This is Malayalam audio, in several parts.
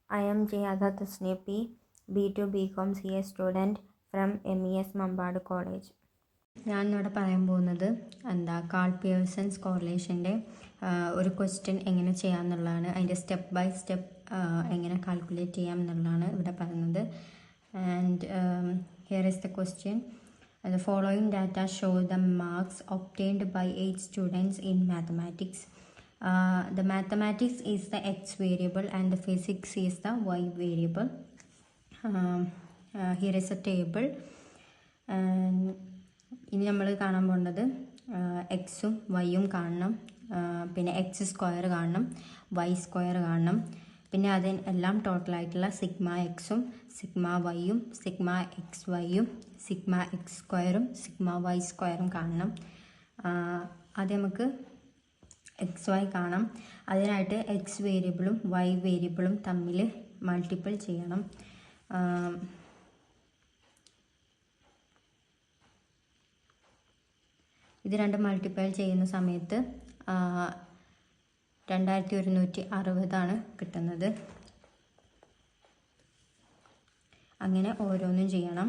I am Jayada Tasnepi, B2 BCom CA student from MES Mambad College. ഞാൻ ഇവിടെ പറയാൻ പോകുന്നത് കാൾ പിയേഴ്സൺസ് കോറിലേഷൻ്റെ ഒരു ക്വസ്റ്റ്യൻ എങ്ങനെ ചെയ്യാമെന്നുള്ളതാണ്. അതിൻ്റെ സ്റ്റെപ്പ് ബൈ സ്റ്റെപ്പ് എങ്ങനെ കാൽക്കുലേറ്റ് ചെയ്യാം എന്നുള്ളതാണ് ഇവിടെ പറയുന്നത്. And here is the question. The following data show the marks obtained by 8 students in mathematics. The mathematics is the x variable and the physics is the y variable. Here is a table. And ഇനി നമ്മൾ കാണാൻ പോകുന്നത് എക്സും വൈയും കാണണം, പിന്നെ എക്സ് സ്ക്വയർ കാണണം, വൈ സ്ക്വയർ കാണണം, പിന്നെ അതിന് എല്ലാം ടോട്ടലായിട്ടുള്ള സിഗ്മ എക്സും സിഗ്മ വൈയും സിഗ്മ എക്സ് വൈയും സിഗ്മ എക്സ് സ്ക്വയറും സിഗ്മ വൈ സ്ക്വയറും കാണണം. ആദ്യം നമുക്ക് എക്സ് വൈ കാണാം. അതിനായിട്ട് എക്സ് വേരിയബിളും വൈ വേരിയബിളും തമ്മിൽ മൾട്ടിപ്പിൾ ചെയ്യണം. ഇത് രണ്ട് മൾട്ടിപ്ലൈ ചെയ്യുന്ന സമയത്ത് 2160 കിട്ടുന്നത്. അങ്ങനെ ഓരോന്നും ചെയ്യണം.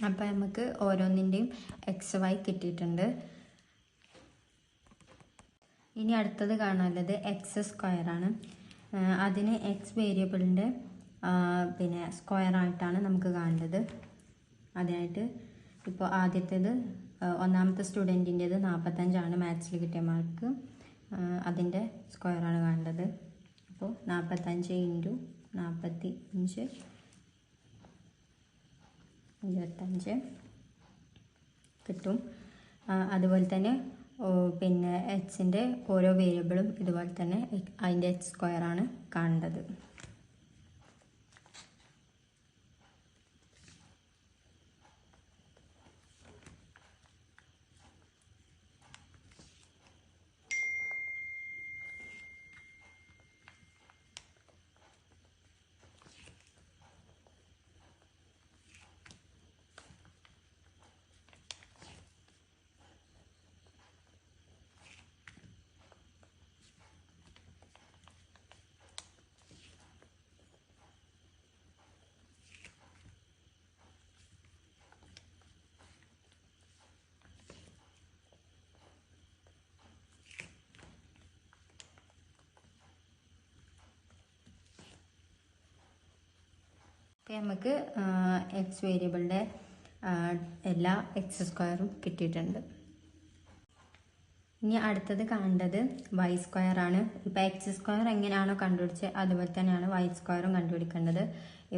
അപ്പോൾ നമുക്ക് ഓരോന്നിൻ്റെയും എക്സ് വൈ കിട്ടിയിട്ടുണ്ട്. ഇനി അടുത്തത് കാണാനുള്ളത് എക്സ് സ്ക്വയറാണ്. അതിന് എക്സ് വേരിയബിളിൻ്റെ പിന്നെ സ്ക്വയറായിട്ടാണ് നമുക്ക് കാണേണ്ടത്. അതിനായിട്ട് ഇപ്പോൾ ആദ്യത്തേത് ഒന്നാമത്തെ സ്റ്റുഡൻറ്റിൻ്റേത് 45 മാത്സിൽ കിട്ടിയ മാർക്ക്. അതിൻ്റെ സ്ക്വയറാണ് കാണേണ്ടത്. അപ്പോൾ 45 × 45 25 കിട്ടും. അതുപോലെ തന്നെ പിന്നെ എക്സിൻ്റെ ഓരോ വേരിയബിളും ഇതുപോലെ തന്നെ അതിൻ്റെ എക്സ് സ്ക്വയറാണ് കാണേണ്ടത്. നമുക്ക് എക്സ് വേരിയബിളിൻ്റെ എല്ലാ എക്സ് സ്ക്വയറും കിട്ടിയിട്ടുണ്ട്. ഇനി അടുത്തത് കാണേണ്ടത് വൈ സ്ക്വയറാണ്. ഇപ്പോൾ എക്സ് സ്ക്വയർ എങ്ങനെയാണോ കണ്ടുപിടിച്ചത് അതുപോലെ തന്നെയാണ് വൈ സ്ക്വയറും കണ്ടുപിടിക്കേണ്ടത്.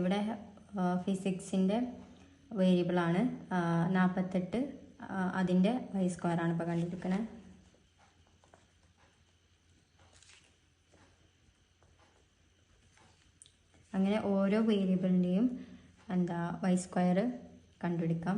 ഇവിടെ ഫിസിക്സിൻ്റെ വേരിയബിളാണ് 48, അതിൻ്റെ വൈ സ്ക്വയറാണ് ഇപ്പോൾ കണ്ടുപിടിക്കുന്നത്. അങ്ങനെ ഓരോ വേരിയബിളിൻ്റെയും വൈ സ്ക്വയർ കണ്ടുപിടിക്കാം.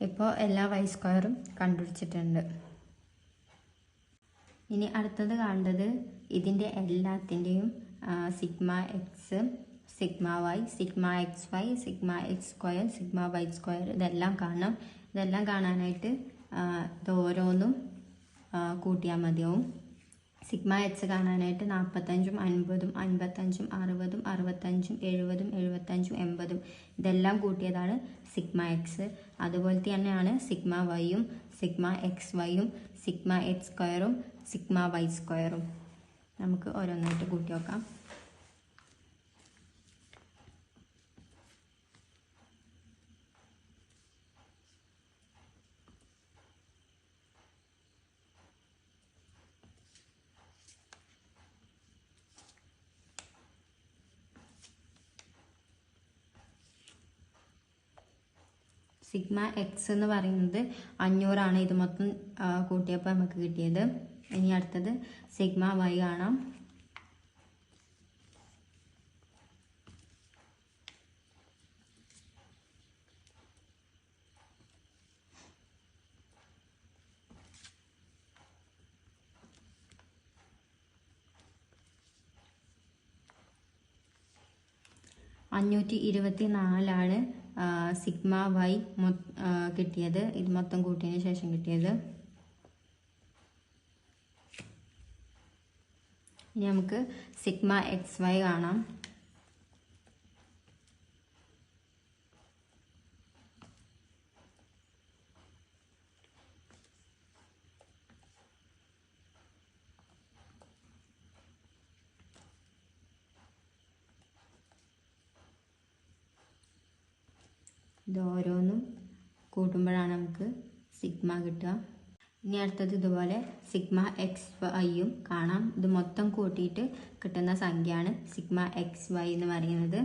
ഇപ്പോൾ എല്ലാ വൈ സ്ക്വയറും കണ്ടുപിടിച്ചിട്ടുണ്ട്. ഇനി അടുത്തത് കാണേണ്ടത് ഇതിൻ്റെ എല്ലാത്തിൻ്റെയും sigma x, sigma y, sigma x y, sigma x square, sigma y square ഇതെല്ലാം കാണണം. ഇതെല്ലാം കാണാനായിട്ട് ഇത് ഓരോന്നും കൂട്ടിയാൽ മതിയാവും. സിഗ്മ എക്സ് കാണാനായിട്ട് 45ഉം 50ഉം 55ഉം 60ഉം 65ഉം 70ഉം 75ഉം 80ഉം ഇതെല്ലാം കൂട്ടിയതാണ് സിഗ്മ എക്സ്. അതുപോലെ തന്നെയാണ് സിഗ്മ വൈയും, സിഗ്മ എക്സ് വൈയും, സിഗ്മ എക്സ് സ്ക്വയറും, സിഗ്മ വൈ സ്ക്വയറും. നമുക്ക് ഓരോന്നായിട്ട് കൂട്ടി നോക്കാം. സിഗ്മ എക്സ് എന്ന് പറയുന്നത് 500 ഇത് മൊത്തം കൂട്ടിയപ്പോൾ നമുക്ക് കിട്ടിയത്. ഇനി അടുത്തത് സിഗ്മ വൈ കാണാം. $524 സിഗ്മ വൈ കിട്ടിയത്. ഇത് മൊത്തം കൂട്ടിയതിന് ശേഷം കിട്ടിയത്. ഇനി നമുക്ക് സിഗ്മ എക്സ് വൈ കാണാം. ഇത് ഓരോന്നും കൂട്ടുമ്പോഴാണ് നമുക്ക് സിഗ്മ കിട്ടുക. ഇനി അടുത്തത് ഇതുപോലെ സിഗ്മ എക്സ് വൈയും കാണാം. ഇത് മൊത്തം കൂട്ടിയിട്ട് കിട്ടുന്ന സംഖ്യയാണ് സിഗ്മ എക്സ് വൈ എന്ന് പറയുന്നത്.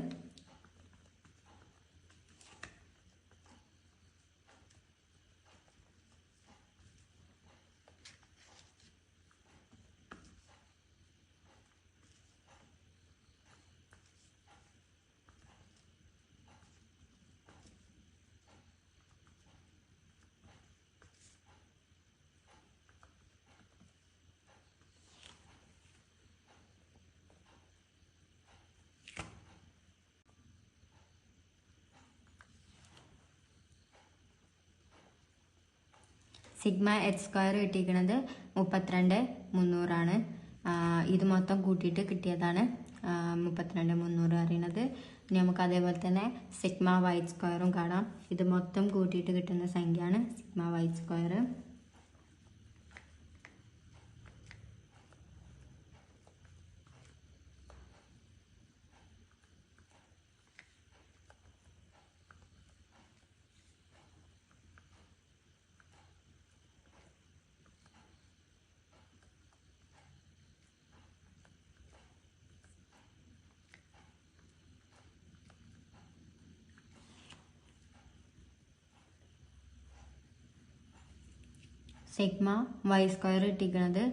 സിഗ്മ എക്സ് സ്ക്വയർ കിട്ടിയിരിക്കുന്നത് 32,300 ഇത് മൊത്തം കൂട്ടിയിട്ട് കിട്ടിയതാണ് 32,300 അറിയണത്. ഇനി നമുക്ക് അതേപോലെ തന്നെ സിഗ്മ വൈ സ്ക്വയറും കാണാം. ഇത് മൊത്തം കൂട്ടിയിട്ട് കിട്ടുന്ന സംഖ്യയാണ് sigma y square. Sigma y square കിട്ടിയിരിക്കുന്നത്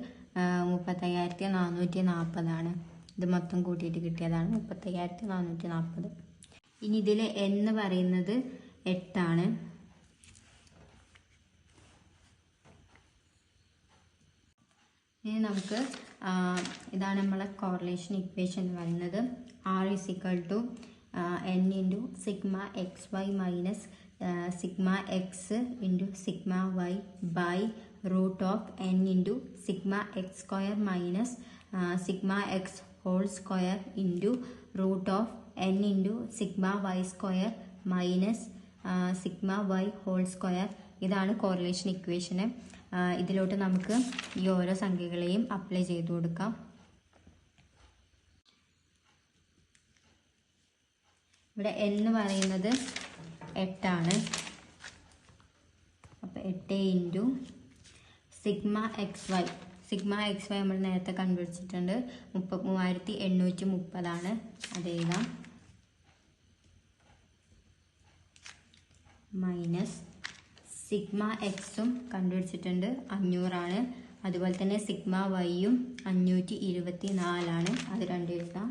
35,440 ഇത് മൊത്തം കൂട്ടിയിട്ട് കിട്ടിയതാണ് 35,440. ഇനി ഇതിൽ എന്ന് പറയുന്നത് 8. ഇനി നമുക്ക് ഇതാണ് നമ്മളെ കോറിലേഷൻ ഇക്വേഷൻ എന്ന് പറയുന്നത്. R = n × sigma x y minus sigma x × sigma y by √n × sigma x square minus sigma x whole square × √n × sigma y square minus sigma y whole square. ഇതാണ് കോറിലേഷൻ ഇക്വേഷന്. ഇതിലോട്ട് നമുക്ക് ഈ ഓരോ സംഖ്യകളെയും അപ്ലൈ ചെയ്ത് കൊടുക്കാം. ഇവിടെ എന്ന് പറയുന്നത് 8. അപ്പോൾ 8 × sigma x y. Sigma x y നമ്മൾ നേരത്തെ കണ്ടുപിടിച്ചിട്ടുണ്ട് 33,830 അത് എഴുതാം. മൈനസ് സിഗ്മ എക്സും കണ്ടുപിടിച്ചിട്ടുണ്ട് 500 അതുപോലെ തന്നെ സിഗ്മ വൈയും 524 അത് രണ്ടും എഴുതാം.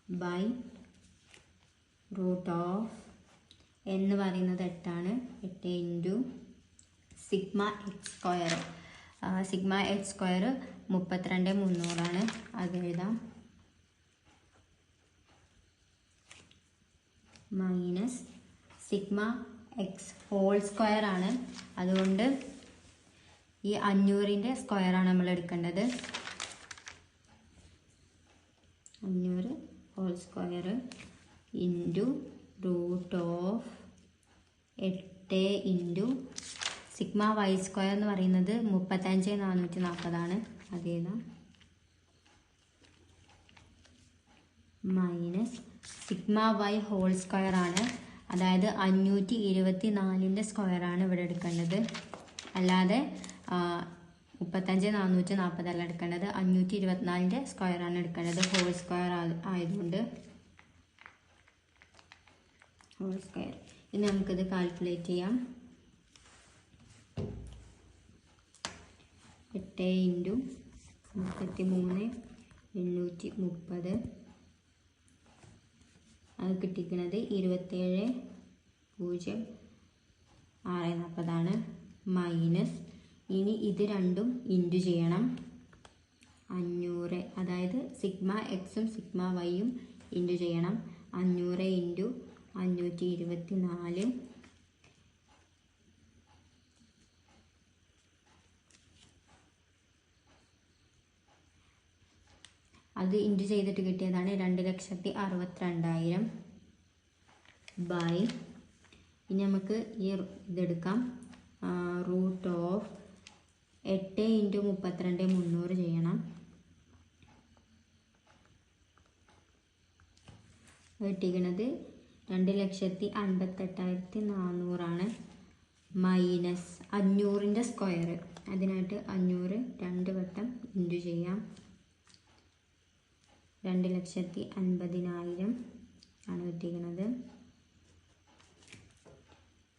ബൈ റൂട്ട് ഓഫ് എന്ന് പറയുന്നത് 8 ആണ്. 8 into sigma h square. Sigma h square 32,300 അത് എഴുതാം. Minus sigma x whole square ആണ്. അതുകൊണ്ട് ഈ 500ൻ്റെ സ്ക്വയറാണ് നമ്മൾ എടുക്കേണ്ടത്. 500 whole square into root of 8 into sigma y square എന്ന് പറയുന്നത് 35,440 അത് എഴുതാം. Minus sigma y whole square ആണ്. അതായത് 524ൻ്റെ സ്ക്വയറാണ് ഇവിടെ എടുക്കേണ്ടത്. അല്ലാതെ 35,440 അല്ല എടുക്കേണ്ടത്, 524ൻ്റെ സ്ക്വയറാണ് എടുക്കേണ്ടത്. ഹോൾ സ്ക്വയർ ആയതുകൊണ്ട് ഹോൾ സ്ക്വയർ. ഇനി നമുക്കിത് കാൽക്കുലേറ്റ് ചെയ്യാം. 8 ഇൻറ്റു 33,830 അത് കിട്ടിക്കുന്നത് 27,040 മൈനസ് ഇനി ഇത് രണ്ടും ഇൻറ്റു ചെയ്യണം. 500 അതായത് സിഗ്മ എക്സും സിഗ്മ വൈയും ഇൻറ്റു ചെയ്യണം. 500 ഇൻറ്റു 524 അത് ഇൻറ്റു ചെയ്തിട്ട് കിട്ടിയതാണ് 2,62,000 ബൈ. ഇനി നമുക്ക് ഈ ഇതെടുക്കാം. റൂട്ട് ഓഫ് 8 ഇൻറ്റു 32,300 ചെയ്യണം. കിട്ടിക്കുന്നത് 2,58,400 മൈനസ് 500ൻ്റെ സ്ക്വയർ. അതിനായിട്ട് 500 2 വട്ടം ഇൻറ്റു ചെയ്യാം. 2,50,000 ആണ് കിട്ടിയിരിക്കുന്നത്.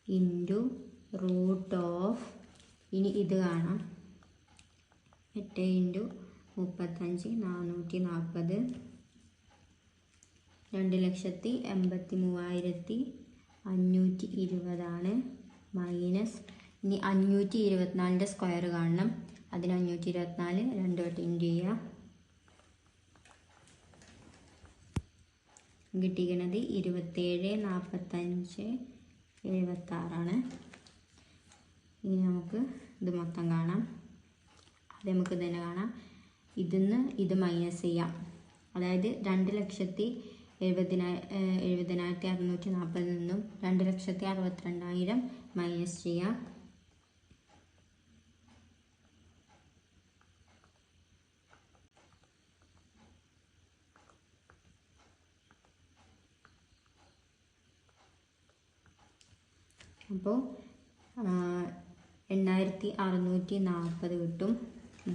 ഇൻറ്റു റൂട്ട് ഓഫ് ഇനി ഇത് കാണാം. 8 ഇൻറ്റു 35 440 2,83,520 മൈനസ് ഇനി 524ൻ്റെ സ്ക്വയർ കാണണം. അതിന് 524 2 വട്ടം ഇൻറ്റു ചെയ്യുക. കിട്ടിയിരിക്കുന്നത് 27,45,76 ഇനി നമുക്ക് ഇത് മൊത്തം കാണാം. അത് നമുക്ക് തന്നെ കാണാം. ഇതിന്ന് ഇത് മൈനസ് ചെയ്യാം. അതായത് 2,70,640 നിന്നും 2,62,000 മൈനസ് ചെയ്യാം. അപ്പോൾ 8,640 കിട്ടും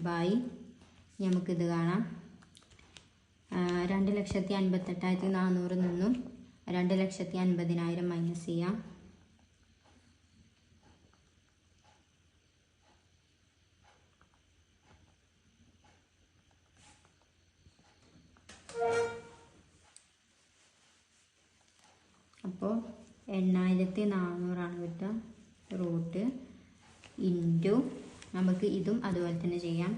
ബൈ. നമുക്കിത് കാണാം. 2,58,400 നിന്നും 2,50,000 മൈനസ് ചെയ്യാം. അപ്പോൾ 8,400 കിട്ടുക. റൂട്ട് ഇൻറ്റു നമുക്ക് ഇതും അതുപോലെ തന്നെ ചെയ്യാം.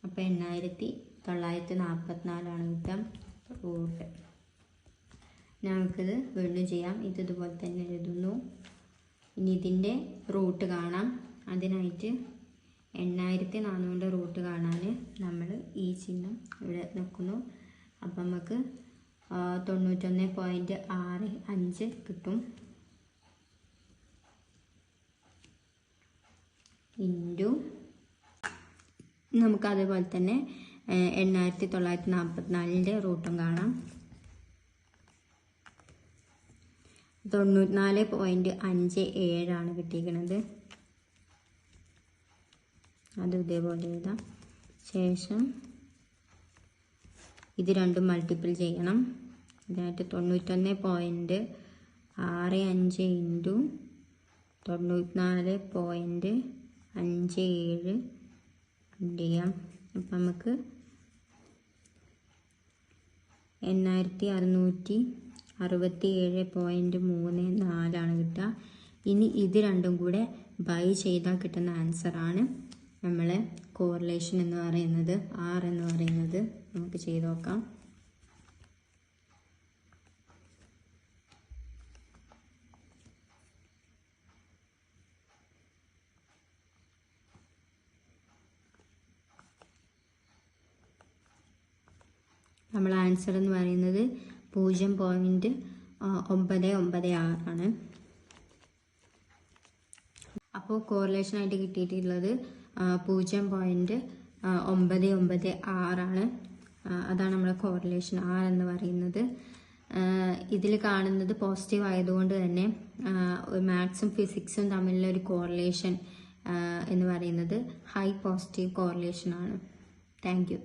അപ്പോൾ 8,944 കിട്ടുക. റൂട്ട് നമുക്കിത് വീണ്ടും ചെയ്യാം. ഇതുപോലെ തന്നെ എഴുതുന്നു. ഇനി ഇതിൻ്റെ റൂട്ട് കാണാം. അതിനായിട്ട് 8,400 റൂട്ട് കാണാൻ നമ്മൾ ഈ ചിഹ്നം ഇവിടെ നിൽക്കുന്നു. അപ്പം നമുക്ക് 91.65 കിട്ടും. ഇൻറ്റു നമുക്ക് അതുപോലെ തന്നെ 8,944ൻ്റെ റൂട്ടും കാണാം. 94.57 കിട്ടിയിരിക്കുന്നത്. അത് ഇതേപോലെ എഴുതാം. ശേഷം ഇത് രണ്ടും മൾട്ടിപ്പിൾ ചെയ്യണം. അതിനായിട്ട് 91.65 65 ഇൻറ്റു 94.57 ചെയ്യാം. അപ്പം നമുക്ക് 8667.34 കിട്ടുക. ഇനി ഇത് രണ്ടും കൂടെ ബൈ ചെയ്താൽ കിട്ടുന്ന ആൻസറാണ് നമ്മളെ കോറിലേഷൻ എന്ന് പറയുന്നത്, R എന്ന് പറയുന്നത്. നമുക്ക് ചെയ്ത് നോക്കാം. നമ്മൾ ആൻസർ എന്ന് പറയുന്നത് 0.996 ആണ്. അപ്പോൾ കോറിലേഷനായിട്ട് കിട്ടിയിട്ടുള്ളത് 0.996 ആണ്. അതാണ് നമ്മുടെ കോറിലേഷൻ R എന്ന് പറയുന്നത്. ഇതിൽ കാണുന്നത് പോസിറ്റീവ് ആയതുകൊണ്ട് തന്നെ മാത്സും ഫിസിക്സും തമ്മിലുള്ള ഒരു കോറിലേഷൻ എന്ന് പറയുന്നത് ഹൈ പോസിറ്റീവ് കോറിലേഷൻ ആണ്. Thank you.